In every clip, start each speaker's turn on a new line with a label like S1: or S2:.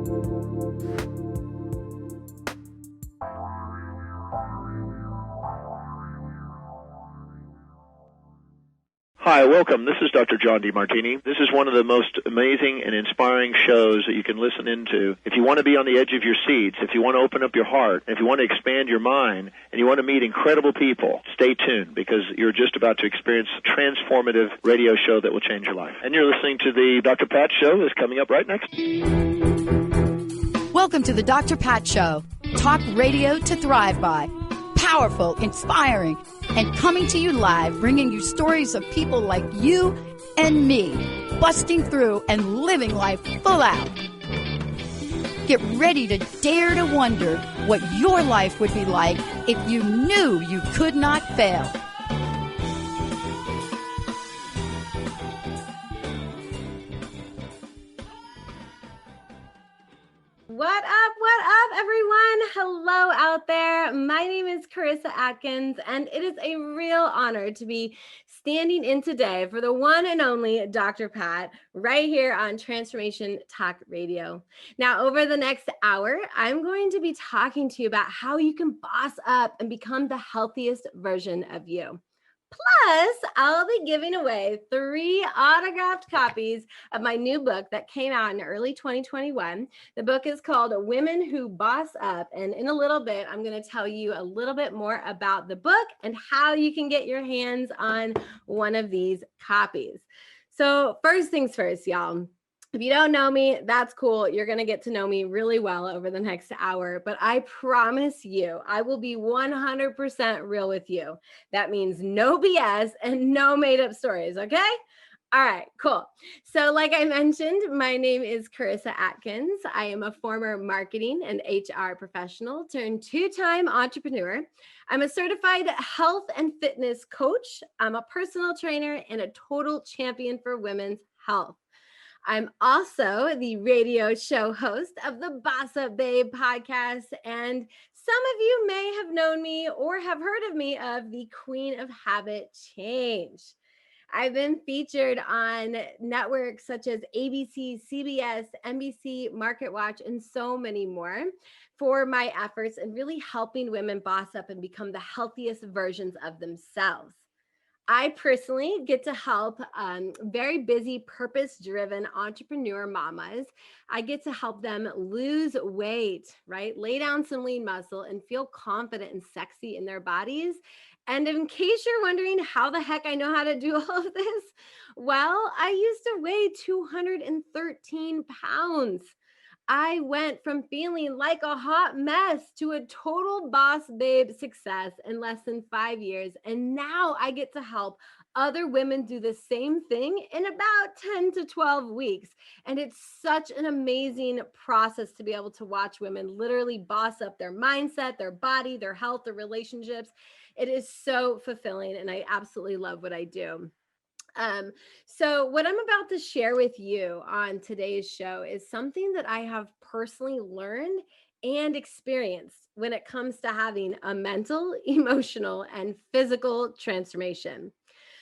S1: Hi, welcome. This is Dr. John DeMartini. This is one of the most amazing and inspiring shows that you can listen into. If you want to be on the edge of your seats, if you want to open up your heart, if you want to expand your mind, and you want to meet incredible people, stay tuned because you're just about to experience a transformative radio show that will change your life. And you're listening to the Dr. Pat Show that's coming up right next.
S2: Welcome to the Dr. Pat Show. Talk radio to thrive by. Powerful, inspiring, and coming to you live, bringing you stories of people like you and me, busting through and living life full out. Get ready to dare to wonder what your life would be like if you knew you could not fail.
S3: What up, everyone? Hello out there. My name is Karissa Adkins, and it is a real honor to be standing in today for the one and only Dr. Pat right here on Transformation Talk Radio. Now, over the next hour, I'm going to be talking to you about how you can boss up and become the healthiest version of you. Plus, I'll be giving away 3 autographed copies of my new book that came out in early 2021. The book is called Women Who Boss Up. And in a little bit, I'm going to tell you a little bit more about the book and how you can get your hands on one of these copies. So first things first, y'all. If you don't know me, that's cool. You're going to get to know me really well over the next hour, but I promise you, I will be 100% real with you. That means no BS and no made up stories. Okay. All right, cool. So like I mentioned, my name is Karissa Atkins. I am a former marketing and HR professional turned 2-time entrepreneur. I'm a certified health and fitness coach. I'm a personal trainer and a total champion for women's health. I'm also the radio show host of the BossUp Babe Podcast, and some of you may have known me or have heard of me of the Queen of Habit Change. I've been featured on networks such as ABC, CBS, NBC, Marketwatch, and so many more for my efforts in really helping women boss up and become the healthiest versions of themselves. I personally get to help very busy, purpose-driven entrepreneur mamas. I get to help them lose weight, right? Lay down some lean muscle and feel confident and sexy in their bodies. And in case you're wondering how the heck I know how to do all of this, well, I used to weigh 213 pounds. I went from feeling like a hot mess to a total boss babe success in less than 5 years. And now I get to help other women do the same thing in about 10 to 12 weeks. And it's such an amazing process to be able to watch women literally boss up their mindset, their body, their health, their relationships. It is so fulfilling, and I absolutely love what I do. So what I'm about to share with you on today's show is something that I have personally learned and experienced when it comes to having a mental, emotional, and physical transformation.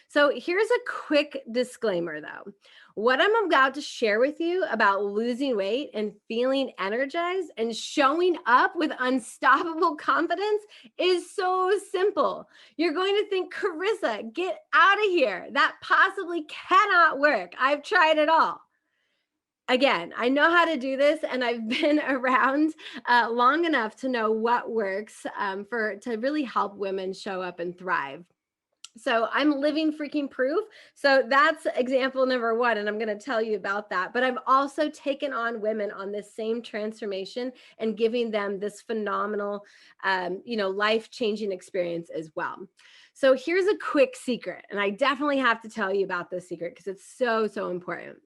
S3: So here's a quick disclaimer though. What I'm about to share with you about losing weight and feeling energized and showing up with unstoppable confidence is so simple. You're going to think, Karissa, get out of here. That possibly cannot work. I've tried it all. Again, I know how to do this, and I've been around long enough to know what works to really help women show up and thrive. So I'm living freaking proof. So that's example number 1, and I'm going to tell you about that. But I've also taken on women on this same transformation and giving them this phenomenal, life-changing experience as well. So here's a quick secret, and I definitely have to tell you about this secret because it's so, so important.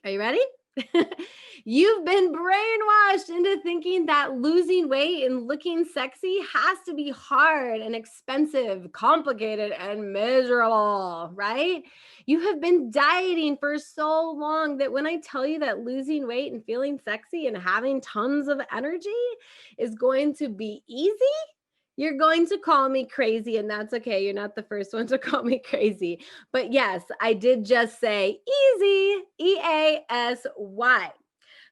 S3: Are you ready? You've been brainwashed into thinking that losing weight and looking sexy has to be hard and expensive, complicated, and miserable, right? You have been dieting for so long that when I tell you that losing weight and feeling sexy and having tons of energy is going to be easy, you're going to call me crazy, and that's okay. You're not the first one to call me crazy. But yes, I did just say easy, EASY.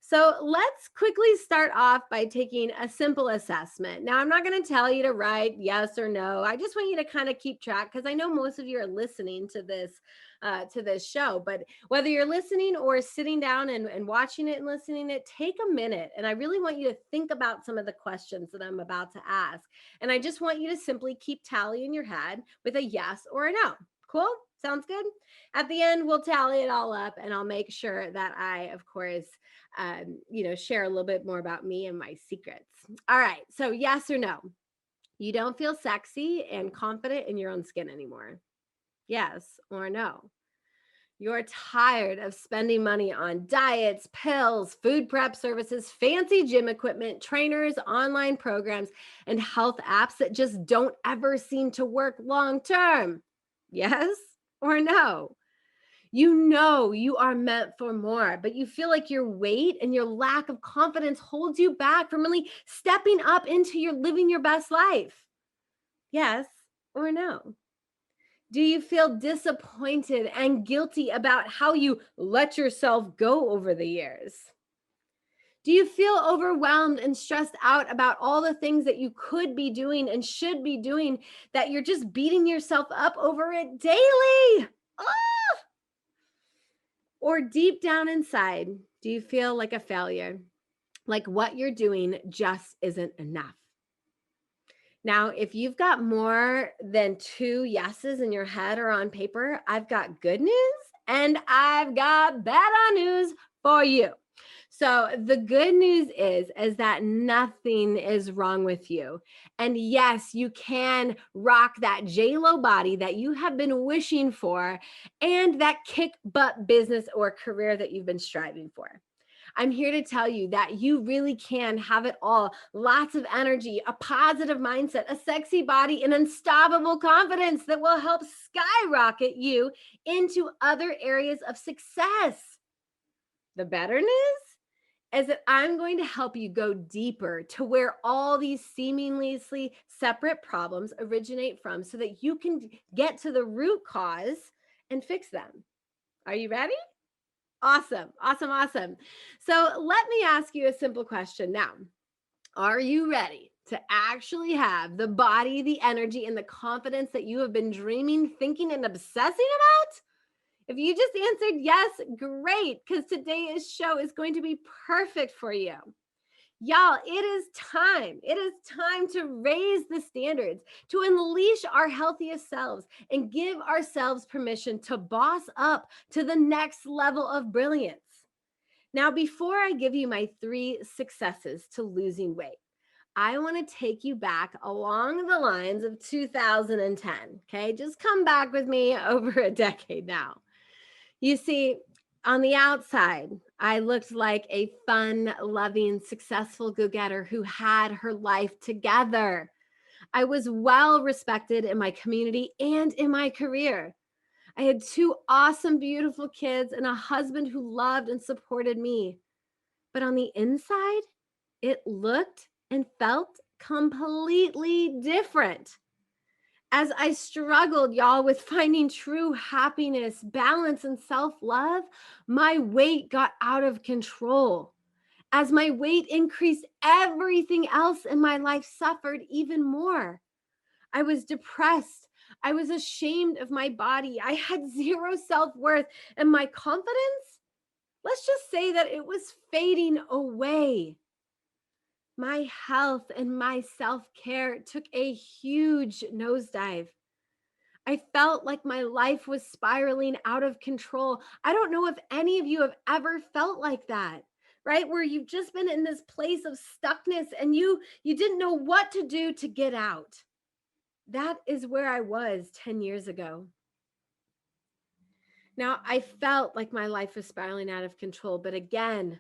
S3: So let's quickly start off by taking a simple assessment. Now, I'm not going to tell you to write yes or no. I just want you to kind of keep track because I know most of you are listening to this show. But whether you're listening or sitting down and watching it and listening it, take a minute. And I really want you to think about some of the questions that I'm about to ask. And I just want you to simply keep tally in your head with a yes or a no. Cool? Sounds good? At the end, we'll tally it all up and I'll make sure that I, of course, share a little bit more about me and my secrets. All right. So yes or no, you don't feel sexy and confident in your own skin anymore. Yes or no. You're tired of spending money on diets, pills, food prep services, fancy gym equipment, trainers, online programs, and health apps that just don't ever seem to work long term. Yes or no? You know you are meant for more, but you feel like your weight and your lack of confidence holds you back from really stepping up into your living your best life. Yes or no? Do you feel disappointed and guilty about how you let yourself go over the years? Do you feel overwhelmed and stressed out about all the things that you could be doing and should be doing that you're just beating yourself up over it daily? Or deep down inside, do you feel like a failure? Like what you're doing just isn't enough? Now, if you've got more than 2 yeses in your head or on paper, I've got good news and I've got bad news for you. So the good news is that nothing is wrong with you. And yes, you can rock that J-Lo body that you have been wishing for and that kick butt business or career that you've been striving for. I'm here to tell you that you really can have it all. Lots of energy, a positive mindset, a sexy body, and unstoppable confidence that will help skyrocket you into other areas of success. The better news is that I'm going to help you go deeper to where all these seemingly separate problems originate from so that you can get to the root cause and fix them. Are you ready? Awesome. So let me ask you a simple question now. Are you ready to actually have the body, the energy, and the confidence that you have been dreaming, thinking, and obsessing about? If you just answered yes, great, because today's show is going to be perfect for you. Y'all, it is time. It is time to raise the standards, to unleash our healthiest selves, and give ourselves permission to boss up to the next level of brilliance. Now, before I give you my 3 successes to losing weight, I want to take you back along the lines of 2010. Okay, just come back with me over a decade now. You see, on the outside, I looked like a fun, loving, successful go-getter who had her life together. I was well respected in my community and in my career. I had 2 awesome, beautiful kids and a husband who loved and supported me. But on the inside, it looked and felt completely different. As I struggled, y'all, with finding true happiness, balance, and self-love, my weight got out of control. As my weight increased, everything else in my life suffered even more. I was depressed. I was ashamed of my body. I had 0 self-worth, and my confidence, let's just say that it was fading away. My health and my self-care took a huge nosedive. I felt like my life was spiraling out of control. I don't know if any of you have ever felt like that, right? Where you've just been in this place of stuckness and you didn't know what to do to get out. That is where I was 10 years ago. Now, I felt like my life was spiraling out of control, but again,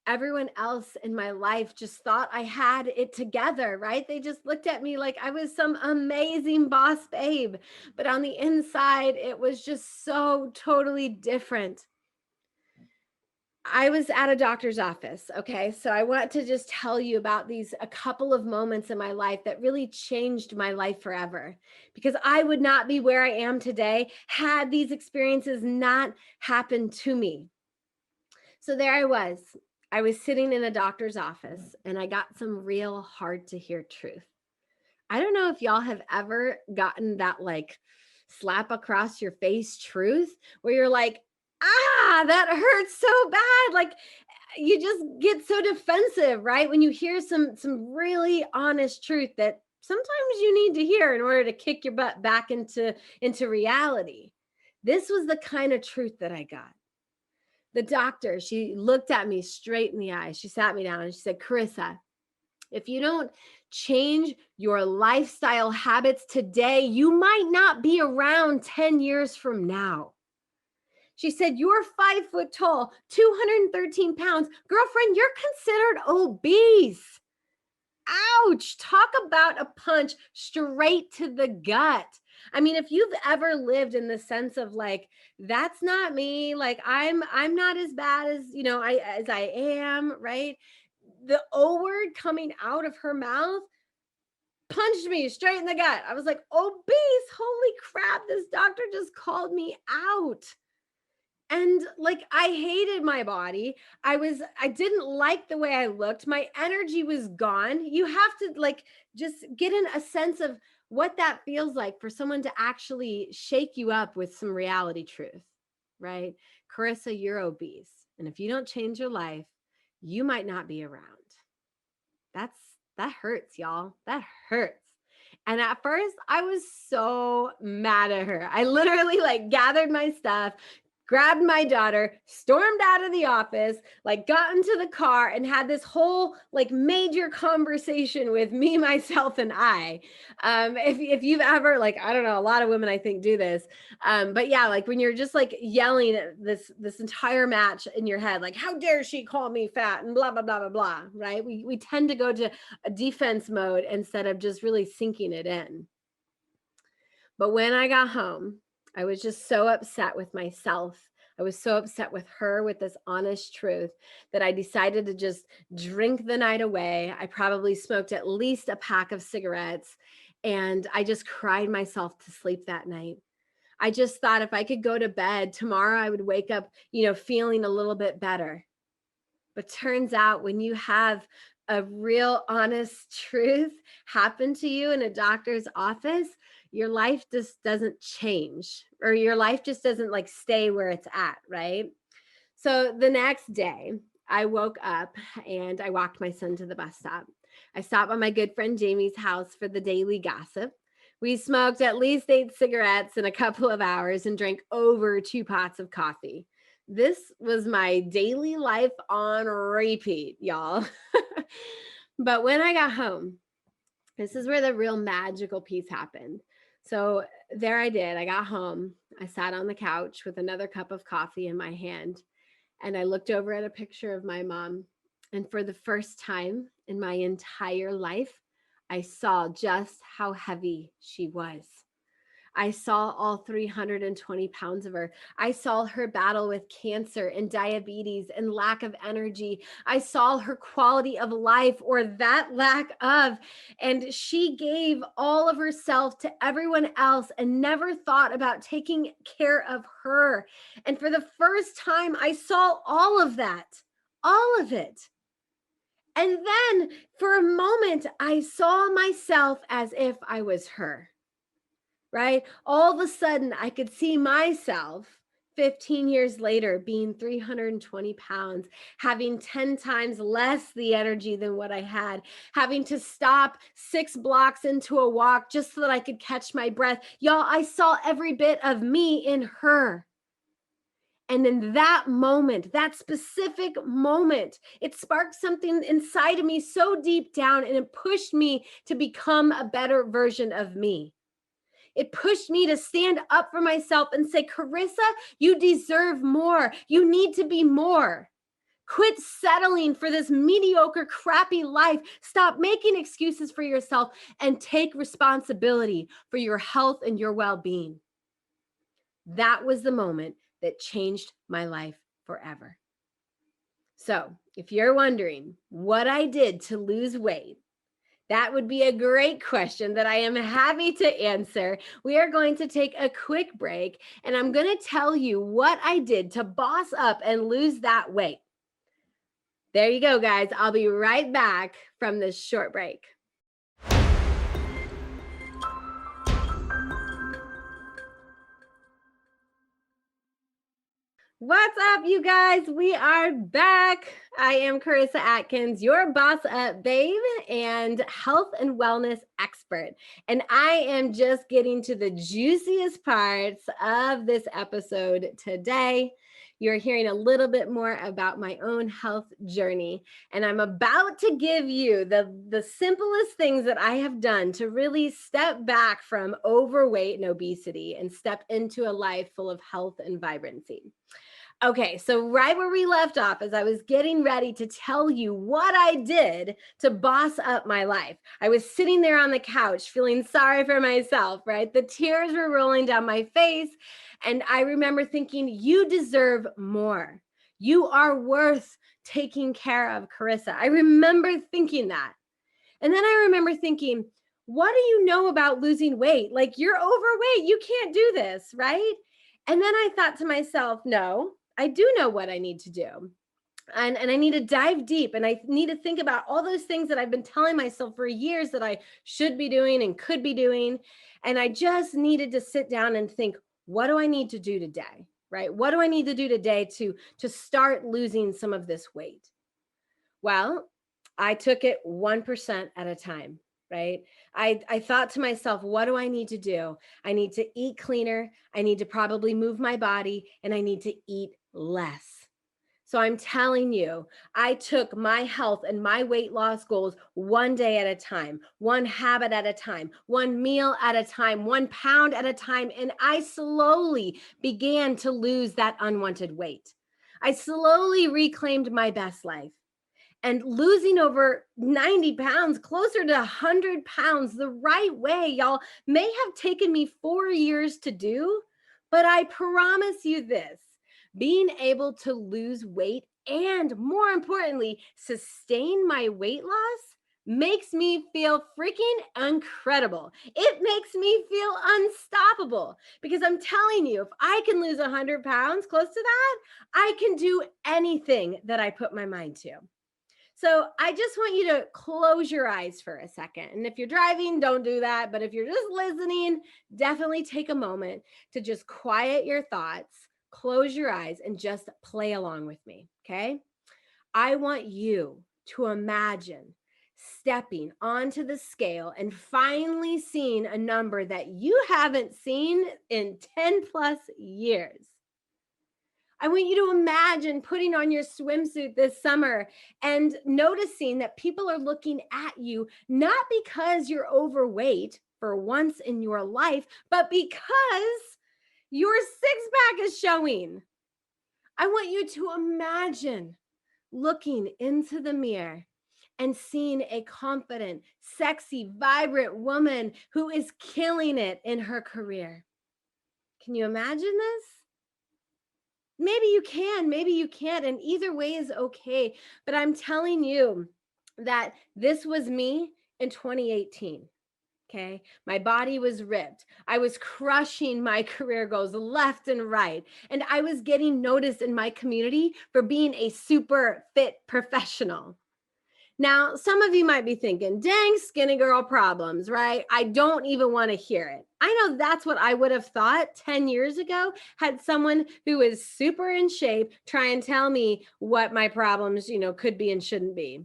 S3: everyone else in my life just thought I had it together, right? They just looked at me like I was some amazing boss babe. But on the inside, it was just so totally different. I was at a doctor's office, okay? So I want to just tell you about a couple of moments in my life that really changed my life forever, because I would not be where I am today had these experiences not happened to me. So there I was. I was sitting in a doctor's office and I got some real hard to hear truth. I don't know if y'all have ever gotten that like slap across your face truth where you're like, that hurts so bad. Like you just get so defensive, right? When you hear some really honest truth that sometimes you need to hear in order to kick your butt back into reality. This was the kind of truth that I got. The doctor, she looked at me straight in the eyes. She sat me down and she said, Karissa, if you don't change your lifestyle habits today, you might not be around 10 years from now. She said, you're 5 foot tall, 213 pounds. Girlfriend, you're considered obese. Ouch. Talk about a punch straight to the gut. I mean, if you've ever lived in the sense of like, that's not me, like I'm not as bad as, as I am, right? The O word coming out of her mouth punched me straight in the gut. I was like, obese, holy crap, this doctor just called me out. And like, I hated my body. I didn't like the way I looked. My energy was gone. You have to like, just get in a sense of what that feels like for someone to actually shake you up with some reality truth, right? Karissa, you're obese. And if you don't change your life, you might not be around. That hurts, y'all. That hurts. And at first I was so mad at her. I literally like gathered my stuff, grabbed my daughter, stormed out of the office, like got into the car and had this whole like major conversation with me, myself, and I. If you've ever, like, I don't know, a lot of women I think do this. But yeah, like when you're just like yelling at this entire match in your head, like, how dare she call me fat and blah, blah, blah, blah, blah, right? We tend to go to a defense mode instead of just really sinking it in. But when I got home, I was just so upset with myself. I was so upset with her, with this honest truth, that I decided to just drink the night away. I probably smoked at least a pack of cigarettes, and I just cried myself to sleep that night. I just thought if I could go to bed tomorrow, I would wake up, feeling a little bit better. But turns out when you have a real honest truth happen to you in a doctor's office, your life just doesn't change, or your life just doesn't like stay where it's at, right? So the next day I woke up and I walked my son to the bus stop. I stopped by my good friend Jamie's house for the daily gossip. We smoked at least 8 cigarettes in a couple of hours and drank over 2 pots of coffee. This was my daily life on repeat, y'all. But when I got home, this is where the real magical piece happened. So there I did. I got home. I sat on the couch with another cup of coffee in my hand, and I looked over at a picture of my mom. And for the first time in my entire life, I saw just how heavy she was. I saw all 320 pounds of her. I saw her battle with cancer and diabetes and lack of energy. I saw her quality of life, or that lack of, and she gave all of herself to everyone else and never thought about taking care of her. And for the first time, I saw all of that, all of it. And then for a moment, I saw myself as if I was her. Right? All of a sudden, I could see myself 15 years later being 320 pounds, having 10 times less the energy than what I had, having to stop 6 blocks into a walk just so that I could catch my breath. Y'all, I saw every bit of me in her. And in that moment, that specific moment, it sparked something inside of me so deep down, and it pushed me to become a better version of me. It pushed me to stand up for myself and say, Karissa, you deserve more. You need to be more. Quit settling for this mediocre, crappy life. Stop making excuses for yourself and take responsibility for your health and your well-being. That was the moment that changed my life forever. So if you're wondering what I did to lose weight, that would be a great question that I am happy to answer. We are going to take a quick break, and I'm going to tell you what I did to boss up and lose that weight. There you go, guys. I'll be right back from this short break. What's up, you guys? We are back. I am Karissa Atkins, your BossUp Babe and health and wellness expert. And I am just getting to the juiciest parts of this episode today. You're hearing a little bit more about my own health journey. And I'm about to give you the simplest things that I have done to really step back from overweight and obesity and step into a life full of health and vibrancy. Okay, so right where we left off, as I was getting ready to tell you what I did to boss up my life, I was sitting there on the couch feeling sorry for myself, right? The tears were rolling down my face. And I remember thinking, you deserve more. You are worth taking care of, Karissa. I remember thinking that. And then I remember thinking, what do you know about losing weight? Like, you're overweight. You can't do this, right? And then I thought to myself, no, I do know what I need to do. And I need to dive deep, and I need to think about all those things that I've been telling myself for years that I should be doing and could be doing. And I just needed to sit down and think, what do I need to do today, right? What do I need to do today to start losing some of this weight? Well, I took it 1% at a time. Right? I thought to myself, what do I need to do? I need to eat cleaner. I need to probably move my body, and I need to eat less. So I'm telling you, I took my health and my weight loss goals one day at a time, one habit at a time, one meal at a time, 1 pound at a time. And I slowly began to lose that unwanted weight. I slowly reclaimed my best life. And losing over 90 pounds, closer to 100 pounds the right way, y'all, may have taken me 4 years to do, but I promise you this, being able to lose weight and, more importantly, sustain my weight loss makes me feel freaking incredible. It makes me feel unstoppable, because I'm telling you, if I can lose 100 pounds, close to that, I can do anything that I put my mind to. So I just want you to close your eyes for a second. And if you're driving, don't do that. But if you're just listening, definitely take a moment to just quiet your thoughts, close your eyes, and just play along with me, okay? I want you to imagine stepping onto the scale and finally seeing a number that you haven't seen in 10 plus years. I want you to imagine putting on your swimsuit this summer and noticing that people are looking at you, not because you're overweight for once in your life, but because your six-pack is showing. I want you to imagine looking into the mirror and seeing a confident, sexy, vibrant woman who is killing it in her career. Can you imagine this? Maybe you can, maybe you can't, and either way is okay. But I'm telling you that this was me in 2018. Okay. My body was ripped. I was crushing my career goals left and right. And I was getting noticed in my community for being a super fit professional. Now, some of you might be thinking, dang, skinny girl problems, right? I don't even want to hear it. I know that's what I would have thought 10 years ago had someone who is super in shape try and tell me what my problems, could be and shouldn't be.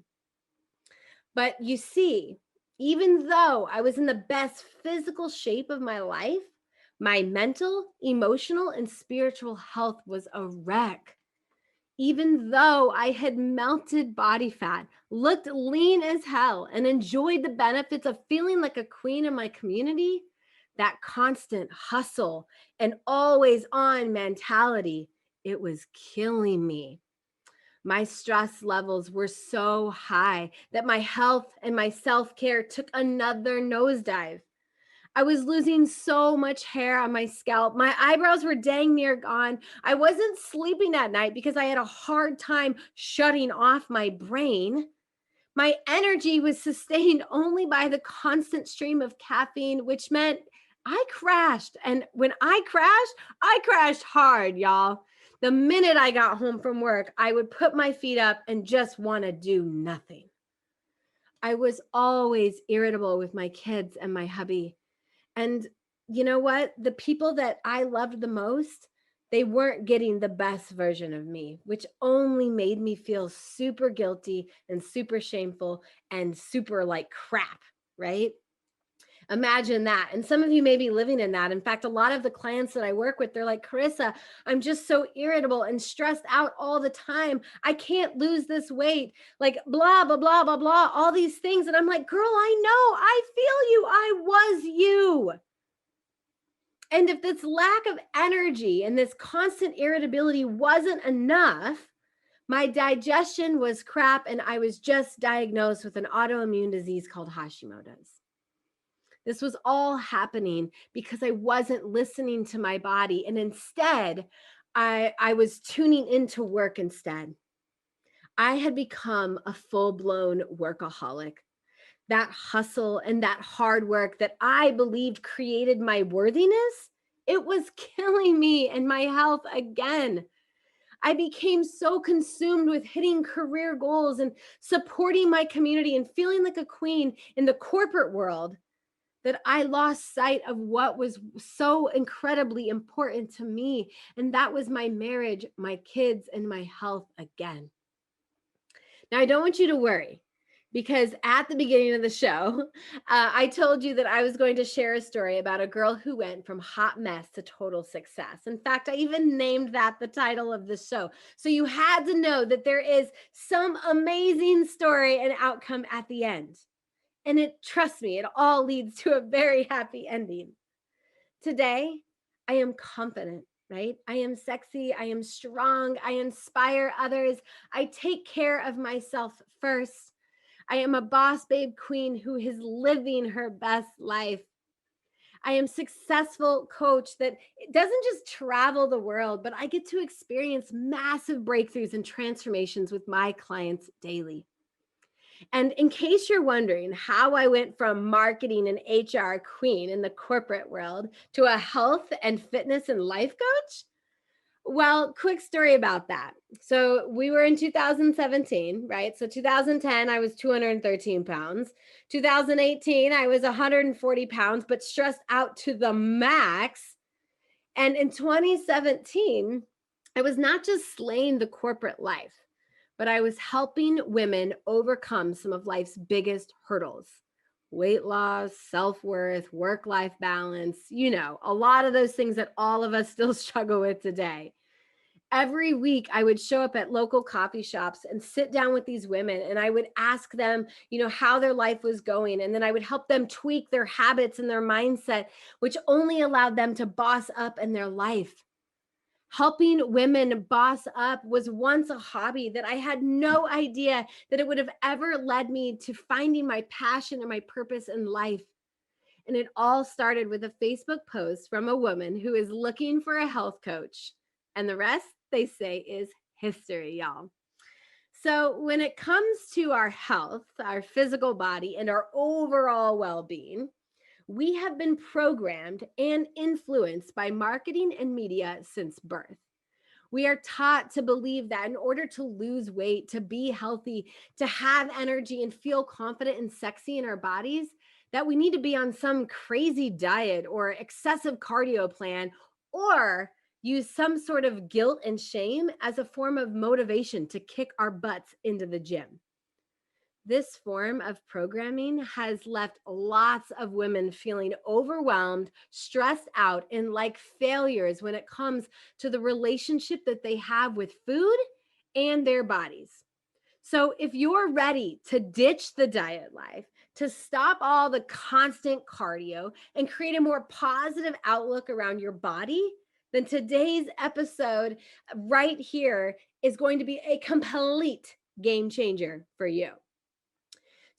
S3: But you see, even though I was in the best physical shape of my life, my mental, emotional, and spiritual health was a wreck. Even though I had melted body fat, looked lean as hell, and enjoyed the benefits of feeling like a queen in my community, that constant hustle and always on mentality, it was killing me. My stress levels were so high that my health and my self-care took another nosedive. I was losing so much hair on my scalp. My eyebrows were dang near gone. I wasn't sleeping at night because I had a hard time shutting off my brain. My energy was sustained only by the constant stream of caffeine, which meant I crashed. And when I crashed hard, y'all. The minute I got home from work, I would put my feet up and just want to do nothing. I was always irritable with my kids and my hubby. And you know what? The people that I loved the most, they weren't getting the best version of me, which only made me feel super guilty and super shameful and super like crap, right? Imagine that. And some of you may be living in that. In fact, a lot of the clients that I work with, they're like, Karissa, I'm just so irritable and stressed out all the time. I can't lose this weight, like blah, blah, blah, blah, blah, all these things. And I'm like, girl, I know, I feel you. I was you. And if this lack of energy and this constant irritability wasn't enough, my digestion was crap and I was just diagnosed with an autoimmune disease called Hashimoto's. This was all happening because I wasn't listening to my body. And instead, I was tuning into work instead. I had become a full-blown workaholic. That hustle and that hard work that I believed created my worthiness, it was killing me and my health again. I became so consumed with hitting career goals and supporting my community and feeling like a queen in the corporate world that I lost sight of what was so incredibly important to me. And that was my marriage, my kids, and my health again. Now, I don't want you to worry, because at the beginning of the show, I told you that I was going to share a story about a girl who went from hot mess to total success. In fact, I even named that the title of the show. So you had to know that there is some amazing story and outcome at the end. And trust me, it all leads to a very happy ending. Today, I am confident, right? I am sexy. I am strong. I inspire others. I take care of myself first. I am a boss babe queen who is living her best life. I am a successful coach that doesn't just travel the world, but I get to experience massive breakthroughs and transformations with my clients daily. And in case you're wondering how I went from marketing and HR queen in the corporate world to a health and fitness and life coach, well, quick story about that. So we were in 2017, right? So 2010, I was 213 pounds. 2018, I was 140 pounds, but stressed out to the max. And in 2017, I was not just slaying the corporate life, but I was helping women overcome some of life's biggest hurdles: weight loss, self-worth, work-life balance, a lot of those things that all of us still struggle with today. Every week I would show up at local coffee shops and sit down with these women, and I would ask them, how their life was going. And then I would help them tweak their habits and their mindset, which only allowed them to boss up in their life. Helping women boss up was once a hobby that I had no idea that it would have ever led me to finding my passion and my purpose in life. And it all started with a Facebook post from a woman who is looking for a health coach. And the rest, they say, is history, y'all. So when it comes to our health, our physical body, and our overall well-being, we have been programmed and influenced by marketing and media since birth. We are taught to believe that in order to lose weight, to be healthy, to have energy and feel confident and sexy in our bodies, that we need to be on some crazy diet or excessive cardio plan, or use some sort of guilt and shame as a form of motivation to kick our butts into the gym. This form of programming has left lots of women feeling overwhelmed, stressed out, and like failures when it comes to the relationship that they have with food and their bodies. So if you're ready to ditch the diet life, to stop all the constant cardio and create a more positive outlook around your body, then today's episode right here is going to be a complete game changer for you.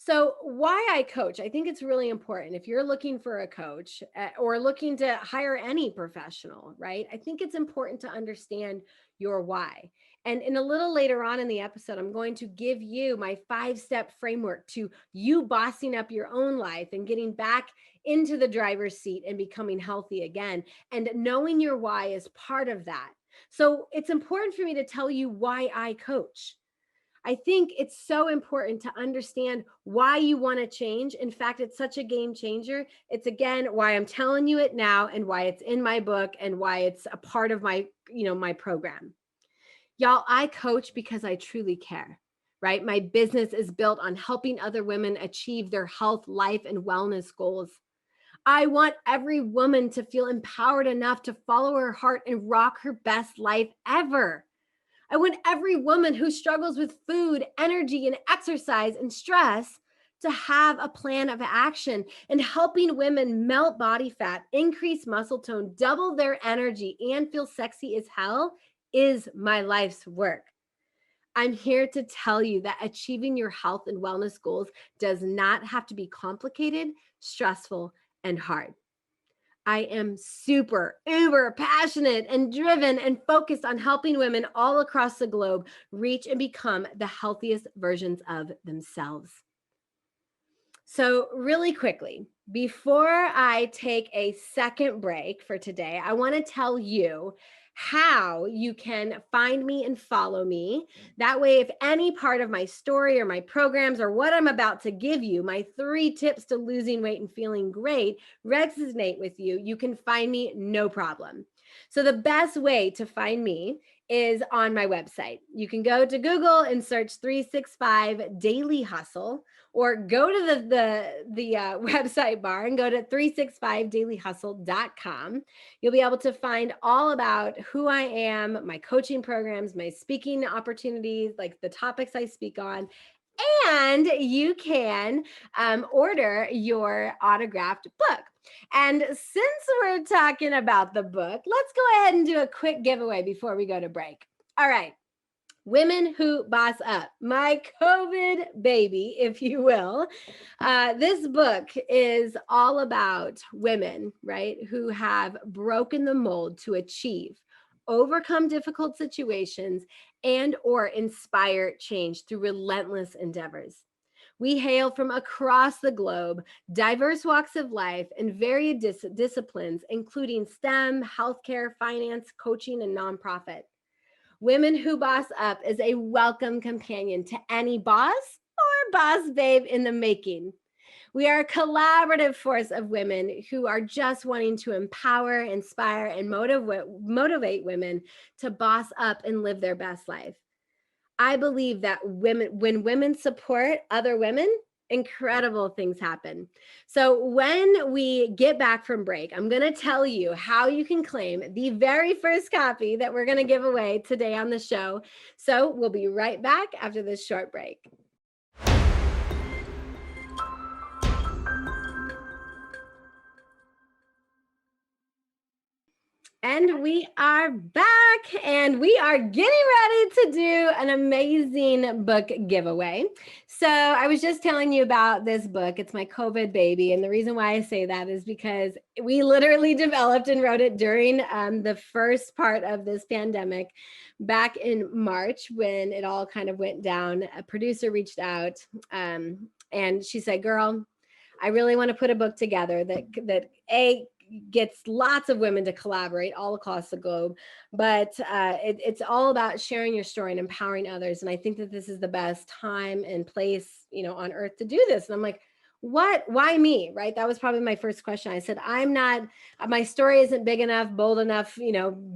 S3: So why I coach, I think it's really important. If you're looking for a coach or looking to hire any professional, right? I think it's important to understand your why. And in a little later on in the episode, I'm going to give you my 5-step framework to you bossing up your own life and getting back into the driver's seat and becoming healthy again. And knowing your why is part of that. So it's important for me to tell you why I coach. I think it's so important to understand why you want to change. In fact, it's such a game changer. It's again why I'm telling you it now and why it's in my book and why it's a part of my, my program. Y'all, I coach because I truly care, right? My business is built on helping other women achieve their health, life, and wellness goals. I want every woman to feel empowered enough to follow her heart and rock her best life ever. I want every woman who struggles with food, energy, and exercise and stress to have a plan of action. And helping women melt body fat, increase muscle tone, double their energy, and feel sexy as hell is my life's work. I'm here to tell you that achieving your health and wellness goals does not have to be complicated, stressful, and hard. I am super, uber passionate and driven and focused on helping women all across the globe reach and become the healthiest versions of themselves. So really quickly, before I take a second break for today, I want to tell you how you can find me and follow me. That way, if any part of my story or my programs or what I'm about to give you, my 3 tips to losing weight and feeling great, resonate with you, you can find me no problem. So the best way to find me is on my website. You can go to Google and search 365 Daily Hustle, or go to the website bar and go to 365dailyhustle.com. You'll be able to find all about who I am, my coaching programs, my speaking opportunities, like the topics I speak on. And you can order your autographed book. And since we're talking about the book, let's go ahead and do a quick giveaway before we go to break. All right. Women Who Boss Up, my COVID baby, if you will. This book is all about women, right, who have broken the mold to achieve, overcome difficult situations, and or inspire change through relentless endeavors. We hail from across the globe, diverse walks of life, and varied disciplines, including STEM, healthcare, finance, coaching, and nonprofit. Women Who Boss Up is a welcome companion to any boss or boss babe in the making. We are a collaborative force of women who are just wanting to empower, inspire, and motivate women to boss up and live their best life. I believe that when women support other women, incredible things happen. So when we get back from break, I'm going to tell you how you can claim the very first copy that we're going to give away today on the show. So we'll be right back after this short break. And we are back, and we are getting ready to do an amazing book giveaway. So I was just telling you about this book. It's my COVID baby. And the reason why I say that is because we literally developed and wrote it during the first part of this pandemic back in March when it all kind of went down. A producer reached out and she said, girl, I really want to put a book together that gets lots of women to collaborate all across the globe, but it's all about sharing your story and empowering others. And I think that this is the best time and place, on earth to do this. And I'm like, what? Why me? Right? That was probably my first question. I said, my story isn't big enough, bold enough,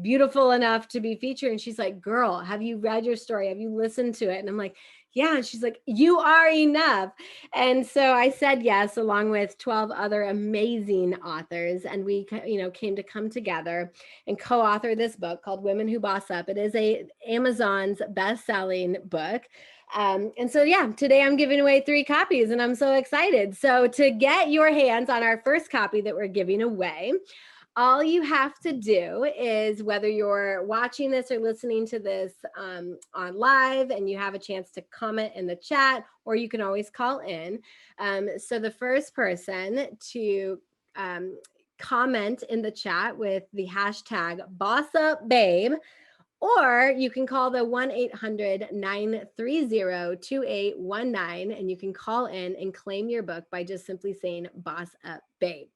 S3: beautiful enough to be featured. And she's like, girl, have you read your story? Have you listened to it? And I'm like, yeah. And she's like, you are enough. And so I said yes, along with 12 other amazing authors. And we, came to come together and co-author this book called Women Who Boss Up. It is Amazon's best-selling book. And so, today I'm giving away 3 copies and I'm so excited. So to get your hands on our first copy that we're giving away, all you have to do is, whether you're watching this or listening to this on live and you have a chance to comment in the chat, or you can always call in. So the first person to comment in the chat with the hashtag BossUp Babe, or you can call the 1-800-930-2819, and you can call in and claim your book by just simply saying Boss Up Babe.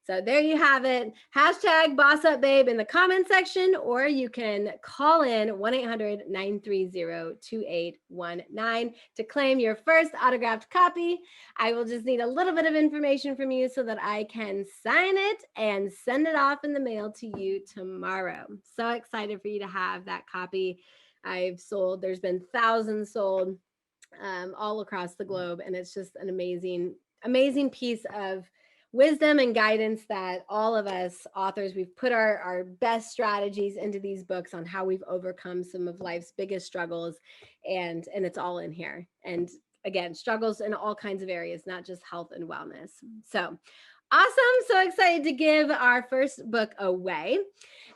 S3: So there you have it. Hashtag BossUp Babe in the comment section, or you can call in 1-800-930-2819 to claim your first autographed copy. I will just need a little bit of information from you so that I can sign it and send it off in the mail to you tomorrow. So excited for you to have that copy. There's been thousands sold all across the globe, and it's just an amazing piece of wisdom and guidance that all of us authors, we've put our best strategies into these books on how we've overcome some of life's biggest struggles, and it's all in here. And again, struggles in all kinds of areas, not just health and wellness. So awesome. So excited to give our first book away.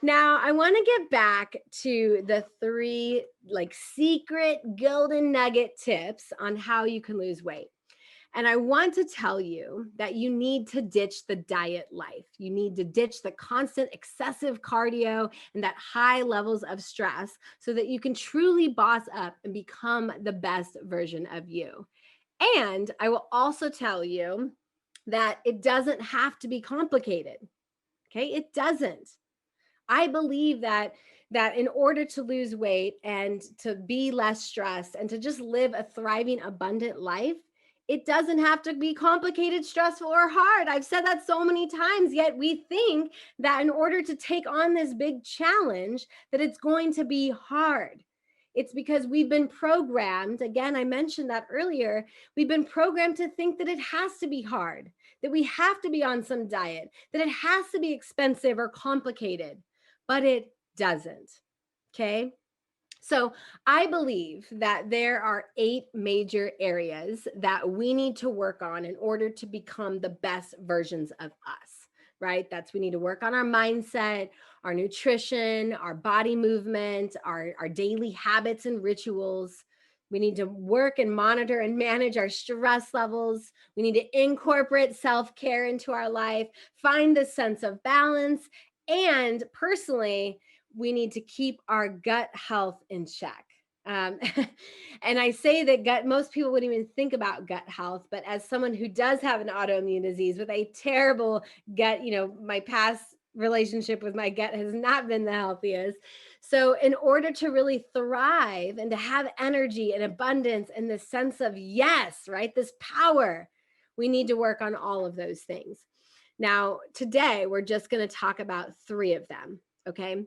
S3: Now, I want to get back to the 3 secret golden nugget tips on how you can lose weight. And I want to tell you that you need to ditch the diet life. You need to ditch the constant excessive cardio and that high levels of stress so that you can truly boss up and become the best version of you. And I will also tell you that it doesn't have to be complicated. Okay, it doesn't. I believe that in order to lose weight and to be less stressed and to just live a thriving, abundant life, it doesn't have to be complicated, stressful, or hard. I've said that so many times, yet we think that in order to take on this big challenge, that it's going to be hard. It's because we've been programmed, again, I mentioned that earlier, we've been programmed to think that it has to be hard, that we have to be on some diet, that it has to be expensive or complicated, but it doesn't, okay? So I believe that there are 8 major areas that we need to work on in order to become the best versions of us, right? We need to work on our mindset, our nutrition, our body movement, our daily habits and rituals. We need to work and monitor and manage our stress levels. We need to incorporate self-care into our life, find the sense of balance, and personally, we need to keep our gut health in check. And I say that most people wouldn't even think about gut health, but as someone who does have an autoimmune disease with a terrible gut, my past relationship with my gut has not been the healthiest. So in order to really thrive and to have energy and abundance and the sense of yes, right, this power, we need to work on all of those things. Now, today, we're just going to talk about 3 of them, okay?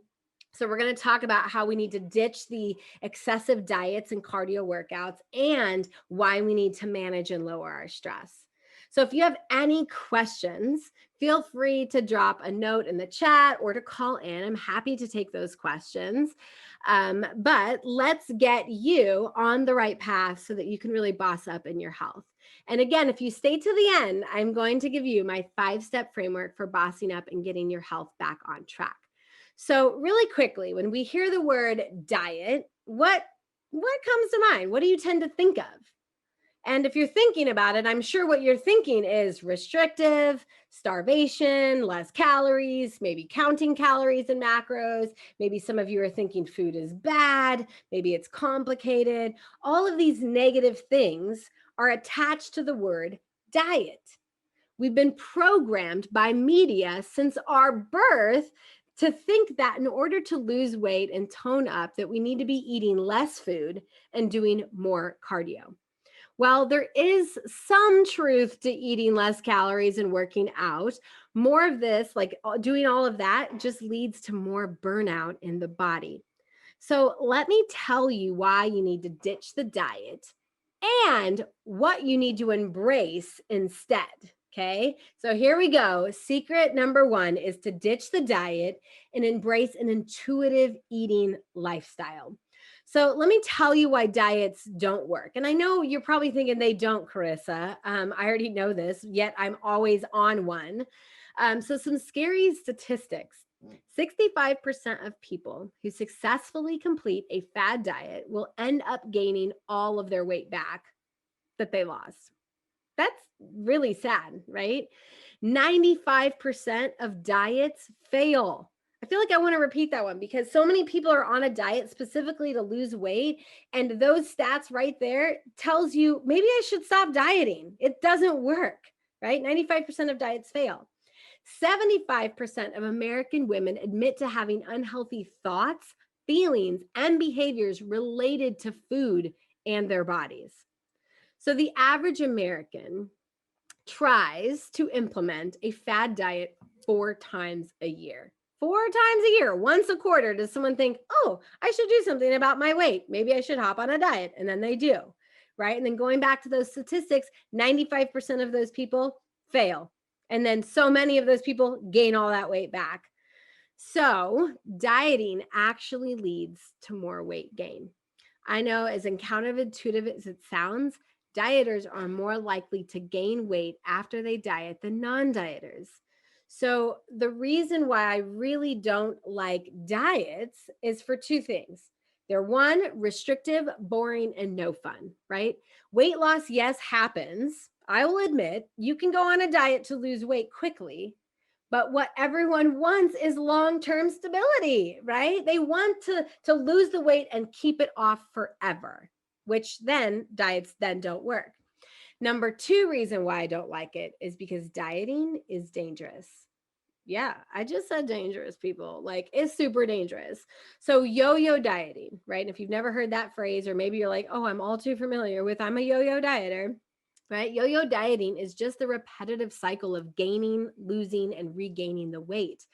S3: So we're going to talk about how we need to ditch the excessive diets and cardio workouts and why we need to manage and lower our stress. So if you have any questions, feel free to drop a note in the chat or to call in. I'm happy to take those questions. But let's get you on the right path so that you can really boss up in your health. And again, if you stay to the end, I'm going to give you my 5-step framework for bossing up and getting your health back on track. So really quickly, when we hear the word diet, what comes to mind? What do you tend to think of? And if you're thinking about it, I'm sure what you're thinking is restrictive, starvation, less calories, maybe counting calories and macros. Maybe some of you are thinking food is bad. Maybe it's complicated. All of these negative things are attached to the word diet. We've been programmed by media since our birth to think that in order to lose weight and tone up, that we need to be eating less food and doing more cardio. Well, there is some truth to eating less calories and working out. More of this, like doing all of that, just leads to more burnout in the body. So let me tell you why you need to ditch the diet and what you need to embrace instead. Okay, so here we go. Secret number 1 is to ditch the diet and embrace an intuitive eating lifestyle. So let me tell you why diets don't work. And I know you're probably thinking they don't, Karissa. I already know this, yet I'm always on one. So some scary statistics. 65% of people who successfully complete a fad diet will end up gaining all of their weight back that they lost. That's really sad, right? 95% of diets fail. I feel like I want to repeat that one because so many people are on a diet specifically to lose weight. And those stats right there tells you maybe I should stop dieting. It doesn't work, right? 95% of diets fail. 75% of American women admit to having unhealthy thoughts, feelings, and behaviors related to food and their bodies. So the average American tries to implement a fad diet 4 times a year. 4 times a year, once a quarter, does someone think, oh, I should do something about my weight. Maybe I should hop on a diet. And then they do, right? And then going back to those statistics, 95% of those people fail. And then so many of those people gain all that weight back. So dieting actually leads to more weight gain. I know, as counterintuitive as it sounds, dieters are more likely to gain weight after they diet than non-dieters. So the reason why I really don't like diets is for 2 things. They're 1, restrictive, boring, and no fun, right? Weight loss, yes, happens. I will admit, you can go on a diet to lose weight quickly, but what everyone wants is long-term stability, right? They want to lose the weight and keep it off forever, which then diets then don't work. Number 2 reason why I don't like it is because dieting is dangerous. Yeah, I just said dangerous, people. Like, it's super dangerous. So yo-yo dieting, right? And if you've never heard that phrase, or maybe you're like, oh, I'm all too familiar with, I'm a yo-yo dieter, right? Yo-yo dieting is just the repetitive cycle of gaining, losing, and regaining the weight.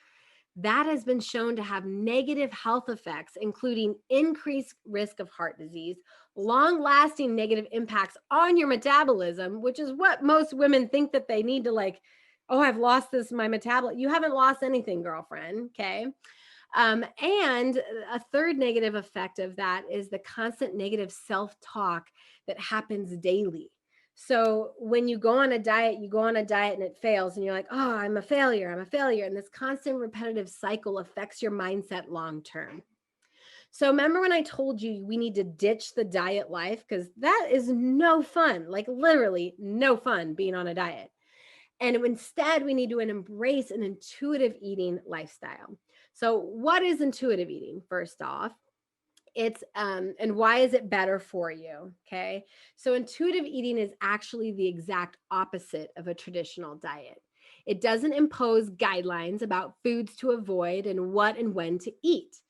S3: That has been shown to have negative health effects, including increased risk of heart disease, long-lasting negative impacts on your metabolism, which is what most women think that they need to, like, oh, I've lost my metabolism. You haven't lost anything, girlfriend, okay? And a third negative effect of that is the constant negative self-talk that happens daily. So when you go on a diet, and it fails, and you're like, oh, I'm a failure. And this constant repetitive cycle affects your mindset long-term. So remember when I told you we need to ditch the diet life? Because that is no fun, like literally no fun being on a diet. And instead, we need to embrace an intuitive eating lifestyle. So what is intuitive eating? First off, it's and why is it better for you? Okay. So intuitive eating is actually the exact opposite of a traditional diet. It doesn't impose guidelines about foods to avoid and what and when to eat.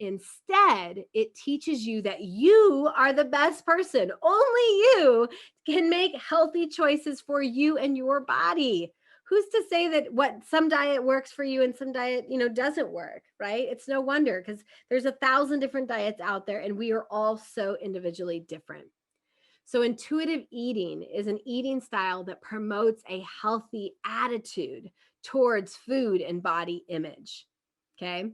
S3: Instead, it teaches you that you are the best person. Only you can make healthy choices for you and your body. Who's to say that what some diet works for you and some diet, doesn't work, right? It's no wonder, because there's 1,000 different diets out there and we are all so individually different. So intuitive eating is an eating style that promotes a healthy attitude towards food and body image. Okay.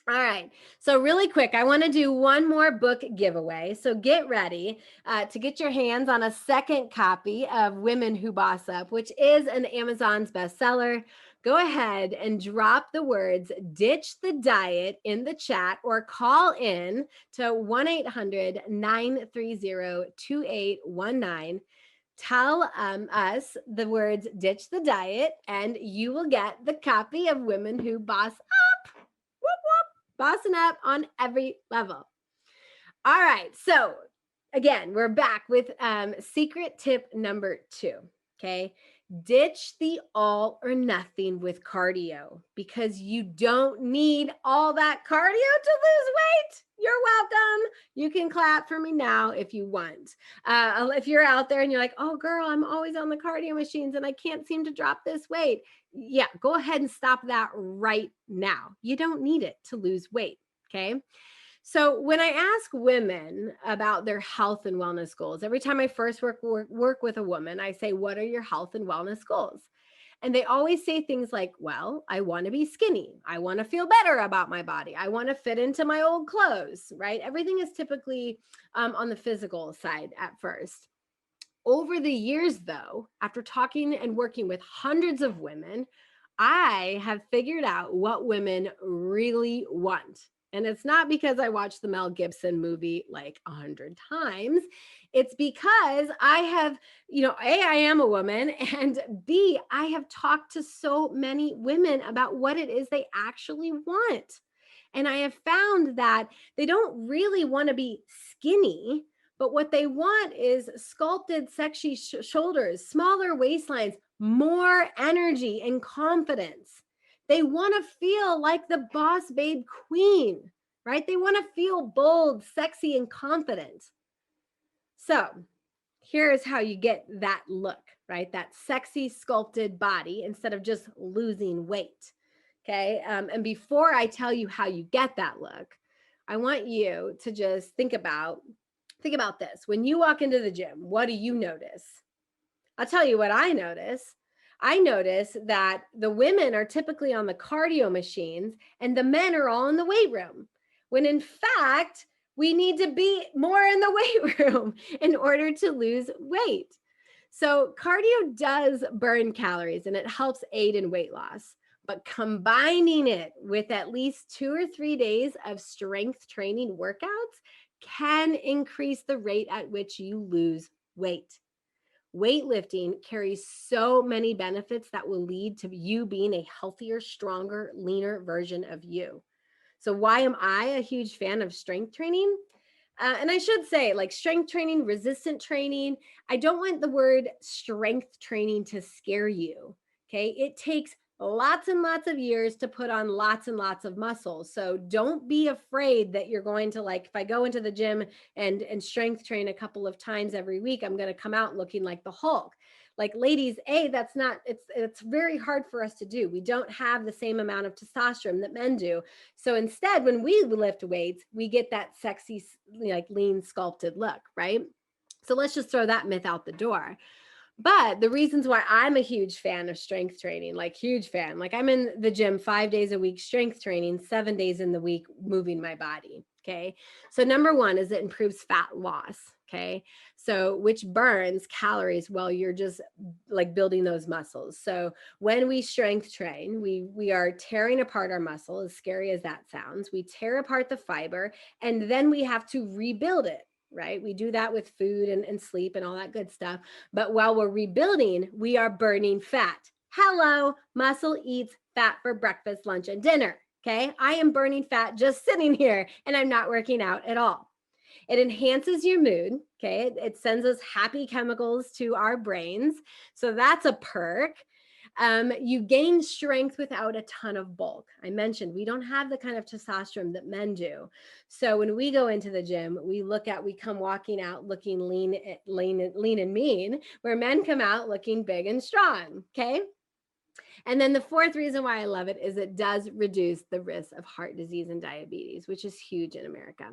S3: All right. So really quick, I want to do one more book giveaway. So get ready to get your hands on a second copy of Women Who Boss Up, which is an Amazon's bestseller. Go ahead and drop the words "ditch the diet" in the chat, or call in to 1-800-930-2819. Tell us the words "ditch the diet" and you will get the copy of Women Who Boss Up. Whoop, whoop. Bossing up on every level. All right. So again, we're back with secret tip number 2. Okay. Ditch the all or nothing with cardio, because you don't need all that cardio to lose weight. You're welcome. You can clap for me now if you want. If you're out there and you're like, oh girl, I'm always on the cardio machines and I can't seem to drop this weight. Yeah, go ahead and stop that right now. You don't need it to lose weight. Okay. So when I ask women about their health and wellness goals, every time I first work with a woman, I say, what are your health and wellness goals? And they always say things like, well, I want to be skinny. I want to feel better about my body. I want to fit into my old clothes, right? Everything is typically on the physical side at first. Over the years, though, after talking and working with hundreds of women, I have figured out what women really want. And it's not because I watched the Mel Gibson movie like 100 times. It's because I have, A, I am a woman, and B, I have talked to so many women about what it is they actually want. And I have found that they don't really want to be skinny, But what they want is sculpted, sexy shoulders, smaller waistlines, more energy and confidence. They want to feel like the boss babe queen, right? They want to feel bold, sexy, and confident. So here's how you get that look, right? That sexy sculpted body instead of just losing weight. Okay. And before I tell you how you get that look, I want you to just think about this. When you walk into the gym, what do you notice? I'll tell you what I notice. I notice that the women are typically on the cardio machines and the men are all in the weight room. When in fact, we need to be more in the weight room in order to lose weight. So cardio does burn calories and it helps aid in weight loss, but combining it with at least 2 or 3 days of strength training workouts can increase the rate at which you lose weight. Weightlifting carries so many benefits that will lead to you being a healthier, stronger, leaner version of you. So why am I a huge fan of strength training? And I should say, like strength training, resistant training, I don't want the word strength training to scare you. Okay. It takes lots and lots of years to put on lots and lots of muscles. So don't be afraid that you're going to, like, if I go into the gym and strength train a couple of times every week, I'm going to come out looking like the Hulk. Like, ladies, that's not, it's very hard for us to do. We don't have the same amount of testosterone that men do. So instead, when we lift weights, we get that sexy, like lean sculpted look, right? So let's just throw that myth out the door. But the reasons why I'm a huge fan of strength training, like huge fan, like I'm in the gym 5 days a week, strength training, 7 days in the week, moving my body. Okay. So number one is it improves fat loss. Okay. So which burns calories while you're just like building those muscles. So when we strength train, we are tearing apart our muscle, as scary as that sounds. We tear apart the fiber and then we have to rebuild it. Right? We do that with food and sleep and all that good stuff. But while we're rebuilding, we are burning fat. Hello, muscle eats fat for breakfast, lunch, and dinner. Okay. I am burning fat just sitting here and I'm not working out at all. It enhances your mood. Okay. It sends us happy chemicals to our brains. So that's a perk. You gain strength without a ton of bulk. I mentioned we don't have the kind of testosterone that men do. So when we go into the gym, we come walking out looking lean and mean, where men come out looking big and strong. Okay. And then the fourth reason why I love it is it does reduce the risk of heart disease and diabetes, which is huge in America.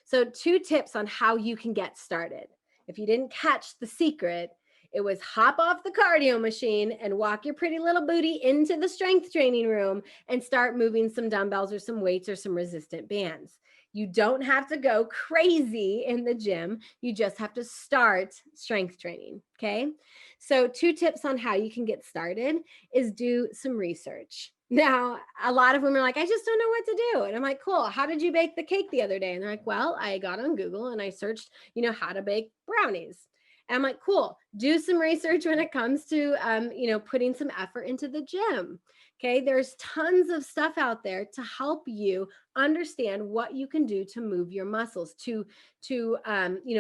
S3: So 2 tips on how you can get started. If you didn't catch the secret, it was hop off the cardio machine and walk your pretty little booty into the strength training room and start moving some dumbbells or some weights or some resistant bands. You don't have to go crazy in the gym. You just have to start strength training. Okay. So 2 tips on how you can get started is do some research. Now, a lot of women are like, I just don't know what to do. And I'm like, cool. How did you bake the cake the other day? And they're like, well, I got on Google and I searched, how to bake brownies. And I'm like, cool, do some research when it comes to, putting some effort into the gym. Okay. There's tons of stuff out there to help you understand what you can do to move your muscles, to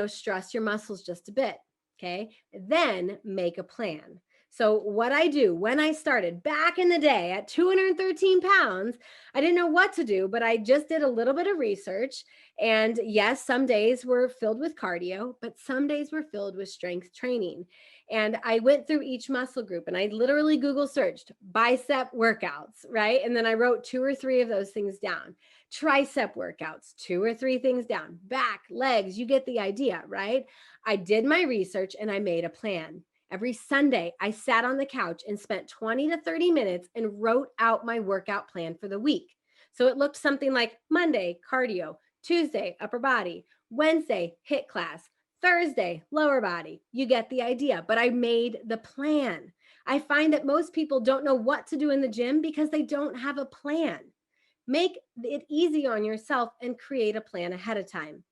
S3: stress your muscles just a bit. Okay. Then make a plan. So what I do when I started back in the day at 213 pounds, I didn't know what to do, but I just did a little bit of research. And yes, some days were filled with cardio, but some days were filled with strength training. And I went through each muscle group and I literally Google searched bicep workouts, right? And then I wrote 2 or 3 of those things down. Tricep workouts, 2 or 3 things down. Back, legs, you get the idea, right? I did my research and I made a plan. Every Sunday, I sat on the couch and spent 20 to 30 minutes and wrote out my workout plan for the week. So it looked something like Monday, cardio, Tuesday, upper body, Wednesday, HIIT class, Thursday, lower body. You get the idea, but I made the plan. I find that most people don't know what to do in the gym because they don't have a plan. Make it easy on yourself and create a plan ahead of time.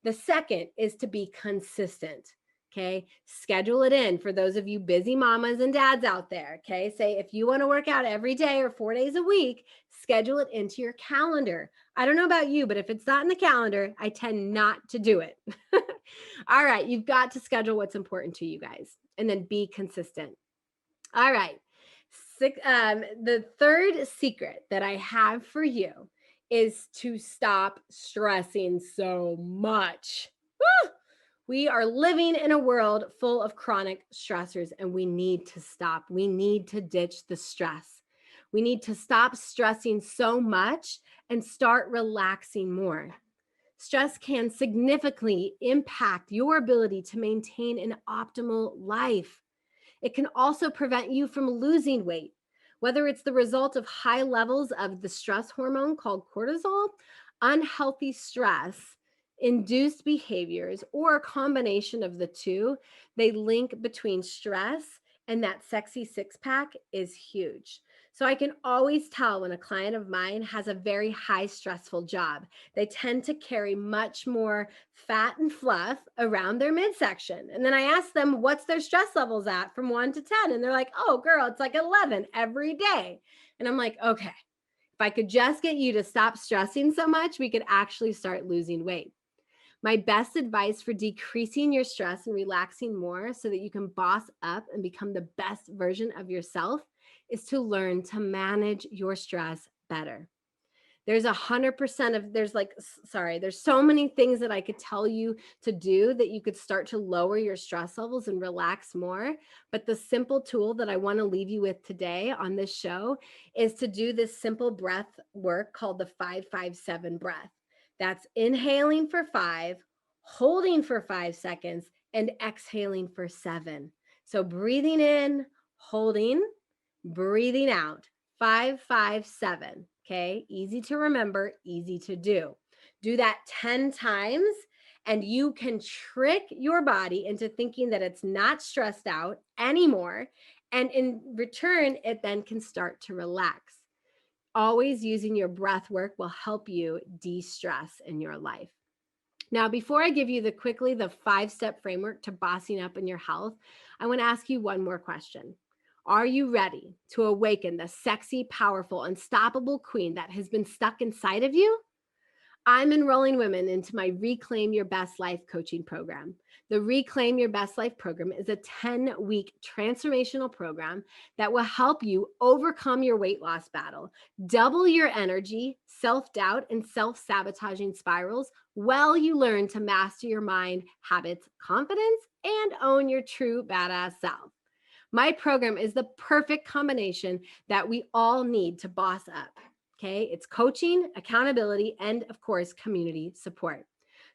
S3: The second is to be consistent. Okay. Schedule it in for those of you busy mamas and dads out there. Okay. Say if you want to work out every day or 4 days a week, schedule it into your calendar. I don't know about you, but if it's not in the calendar, I tend not to do it. All right. You've got to schedule what's important to you guys and then be consistent. All right. The third secret that I have for you is to stop stressing so much. Woo! We are living in a world full of chronic stressors, and we need to stop. We need to ditch the stress. We need to stop stressing so much and start relaxing more. Stress can significantly impact your ability to maintain an optimal life. It can also prevent you from losing weight, whether it's the result of high levels of the stress hormone called cortisol, unhealthy stress, induced behaviors, or a combination of the two. The link between stress and that sexy six pack is huge. So I can always tell when a client of mine has a very high stressful job. They tend to carry much more fat and fluff around their midsection. And then I ask them, what's their stress levels at from 1 to 10? And they're like, oh, girl, it's like 11 every day. And I'm like, okay, if I could just get you to stop stressing so much, we could actually start losing weight. My best advice for decreasing your stress and relaxing more so that you can boss up and become the best version of yourself is to learn to manage your stress better. There's so many things that I could tell you to do that you could start to lower your stress levels and relax more. But the simple tool that I want to leave you with today on this show is to do this simple breath work called the 5-5-7 breath. That's inhaling for 5, holding for 5 seconds, and exhaling for 7. So breathing in, holding, breathing out, 5-5-7. Okay. Easy to remember, easy to do. Do that 10 times and you can trick your body into thinking that it's not stressed out anymore. And in return, it then can start to relax. Always using your breath work will help you de-stress in your life. Now, before I give you the 5-step framework to bossing up in your health, I want to ask you one more question. Are you ready to awaken the sexy, powerful, unstoppable queen that has been stuck inside of you? I'm enrolling women into my Reclaim Your Best Life coaching program. The Reclaim Your Best Life program is a 10-week transformational program that will help you overcome your weight loss battle, double your energy, self-doubt, and self-sabotaging spirals while you learn to master your mind, habits, confidence, and own your true badass self. My program is the perfect combination that we all need to boss up. Okay. It's coaching, accountability, and of course, community support.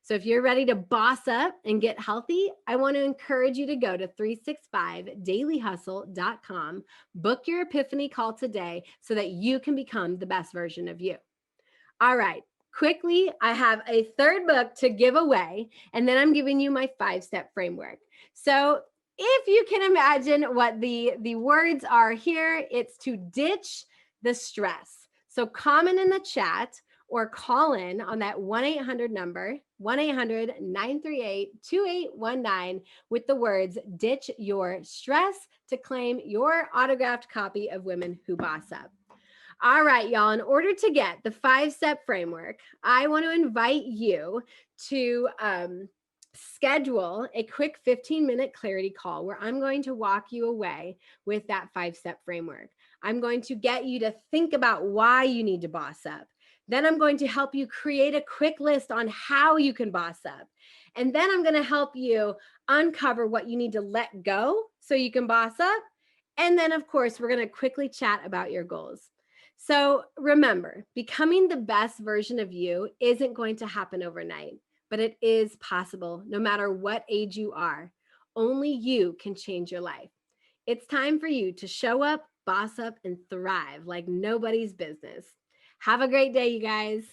S3: So if you're ready to boss up and get healthy, I want to encourage you to go to 365dailyhustle.com, book your epiphany call today so that you can become the best version of you. All right. Quickly, I have a third book to give away, and then I'm giving you my 5-step framework. So if you can imagine what the words are here, it's to ditch the stress. So comment in the chat or call in on that 1-800 number, 1-800-938-2819 with the words ditch your stress to claim your autographed copy of Women Who Boss Up. All right, y'all, in order to get the 5-step framework, I want to invite you to schedule a quick 15-minute clarity call where I'm going to walk you away with that 5-step framework. I'm going to get you to think about why you need to boss up. Then I'm going to help you create a quick list on how you can boss up. And then I'm going to help you uncover what you need to let go so you can boss up. And then, of course, we're going to quickly chat about your goals. So remember, becoming the best version of you isn't going to happen overnight, but it is possible no matter what age you are. Only you can change your life. It's time for you to show up, boss up, and thrive like nobody's business. Have a great day, you guys.